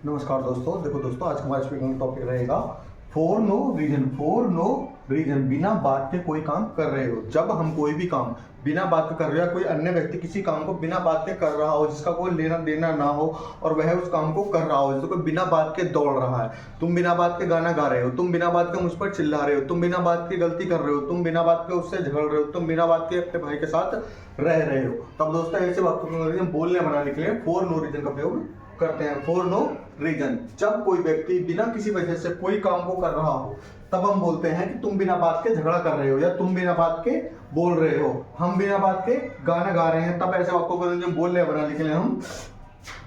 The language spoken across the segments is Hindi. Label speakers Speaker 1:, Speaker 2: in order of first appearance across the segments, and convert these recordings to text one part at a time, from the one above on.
Speaker 1: नमस्कार दोस्तों। देखो दोस्तों, आज हमारा स्पीकिंग टॉपिक रहेगा for no reason. For no reason, बिना बात के कोई काम कर रहे हो। जब हम कोई भी काम बिना बात के कर रहे हो, कोई अन्य व्यक्ति किसी काम को बिना बात के कर रहा हो, जिसका कोई लेना देना ना हो और वह उस काम को कर रहा हो, जैसे कोई बिना बात के दौड़ रहा है, तुम बिना बात के गाना गा रहे हो, तुम बिना बात के मुझ पर चिल्ला रहे हो, तुम बिना बात की गलती कर रहे हो, तुम बिना बात के उससे झगड़ रहे हो, तुम बिना बात के अपने भाई के साथ रह रहे हो, तब दोस्तों ऐसे वक्तों को बोलने बनाने के लिए फॉर नो रीजन का प्रयोग करते हैं। फॉर नो रीजन, जब कोई व्यक्ति बिना किसी वजह से कोई काम को कर रहा हो, तब हम बोलते हैं कि तुम बिना बात के झगड़ा कर रहे हो या तुम बिना बात के बोल रहे हो, हम बिना बात के गाना गा रहे हैं। तब ऐसे वाक्यों को बोलने बनाने के लिए हम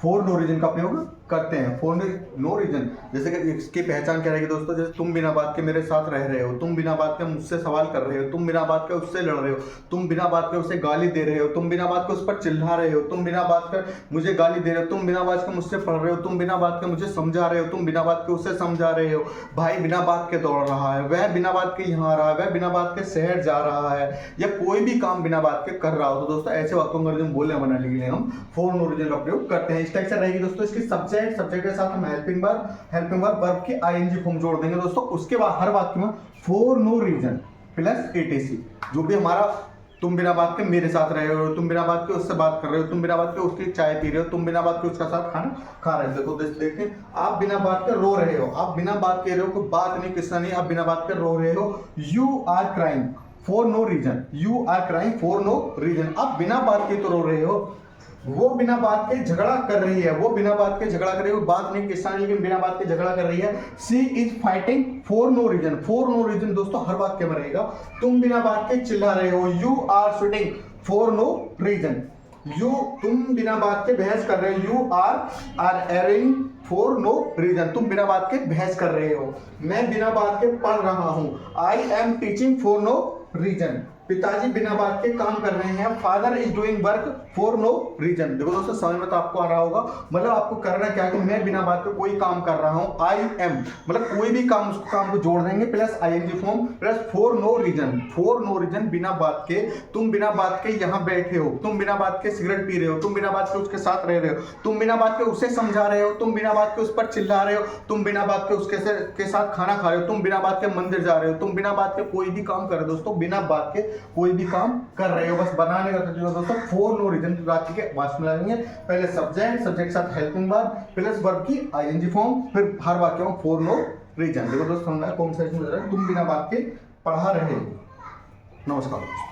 Speaker 1: फॉर नो रीजन का प्रयोग करते हैं। फॉर नो रीजन, जैसे कि इसकी पहचान क्या रहेगी दोस्तों, जैसे तुम बिना बात के मेरे साथ रह रहे हो, तुम बिना बात के मुझसे सवाल कर रहे हो, तुम बिना बात के उससे लड़ रहे हो, तुम बिना बात के उसे गाली दे रहे हो, तुम बिना बात के उस पर चिल्ला रहे हो, तुम बिना बात के मुझे गाली दे रहे हो, तुम बिना बात के मुझसे पढ़ रहे हो, तुम बिना बात के मुझे समझा रहे हो, तुम बिना बात के उसे समझा रहे हो, भाई बिना बात के दौड़ रहा है, वह बिना बात के यहाँ आ रहा है, वह बिना बात के शहर जा रहा है, या कोई भी काम बिना बात के कर रहा हो। तो दोस्तों ऐसे वाक्यों का बोलने बनाने के लिए हम फॉर नो रीजन का प्रयोग करते हैं। इस टाइप से रहेगी दोस्तों इसकी सब्जेक्ट के साथ हेल्पिंग वर्ब की आईएनजी फॉर्म जोड़ देंगे दोस्तों। उसके बाद हर वाक्य में for no reason plus etc, जो भी हमारा तुम बिना बात के मेरे साथ रहे हो, तुम बिना बात के उससे बात कर रहे हो, तुम बिना बात के उसकी चाय पी रहे हो, तुम बिना बात के उसका साथ खाना खा रहे हो। देखो देखते, आप बिना बात के रो रहे हो, आप बिना बात कह रहे हो, कोई बात नहीं किस्सा नहीं, आप बिना बात के रो रहे हो। You are crying for no reason, you are crying for no reason, आप बिना बात के तो रो रहे हो, वो बिना बात के झगड़ा कर रही है, वो बिना बात के झगड़ा कर रही है, बात नहीं किस्सा नहीं, लेकिन बिना बात के झगड़ा कर रही है। She is fighting for no reason, for no reason दोस्तों हर वाक्य में रहेगा। तुम बिना बात के चिल्ला रहे हो, you are shooting for no reason, तुम बिना बात के बहस कर रहे हो, you are erring for no reason, तुम बिना बात के बहस कर रहे हो। मैं बिना बात के पढ़ रहा हूं, I am teaching for no reason, पिताजी बिना बात के काम कर रहे हैं, father is doing work for no reason. देखो दोस्तों समझ में तो आपको आ रहा होगा, मतलब आपको करना क्या है कि मैं बिना बात के कोई काम कर रहा हूं, आई एम मतलब कोई भी काम, उस काम को जोड़ देंगे plus ING form plus for no reason. For no reason बिना बात के, तुम बिना बात के यहाँ बैठे हो, तुम बिना बात के सिगरेट पी रहे हो, तुम बिना बात के उसके साथ रह रहे हो, तुम बिना बात के उसे समझा रहे हो, तुम बिना बात के उस पर चिल्ला रहे हो, तुम बिना बात के उसके साथ खाना खा रहे हो, तुम बिना बात के मंदिर जा रहे हो, तुम बिना बात के कोई भी काम कर रहे हो दोस्तों, बिना बात के कोई भी काम कर रहे हो, बस बनाने का दोस्तों फॉर नो रीजन वाक्य के वाक्य में लगेंगे। पहले सब्जेक्ट के साथ हेल्पिंग वर्ब प्लस वर्ब की आईएनजी फॉर्म, फिर हर वाक्य में फॉर नो रीजन। देखो दोस्तों समझना कौन सा इसमें तुम बिना बात के पढ़ा रहे हो। नमस्कार दोस्तों।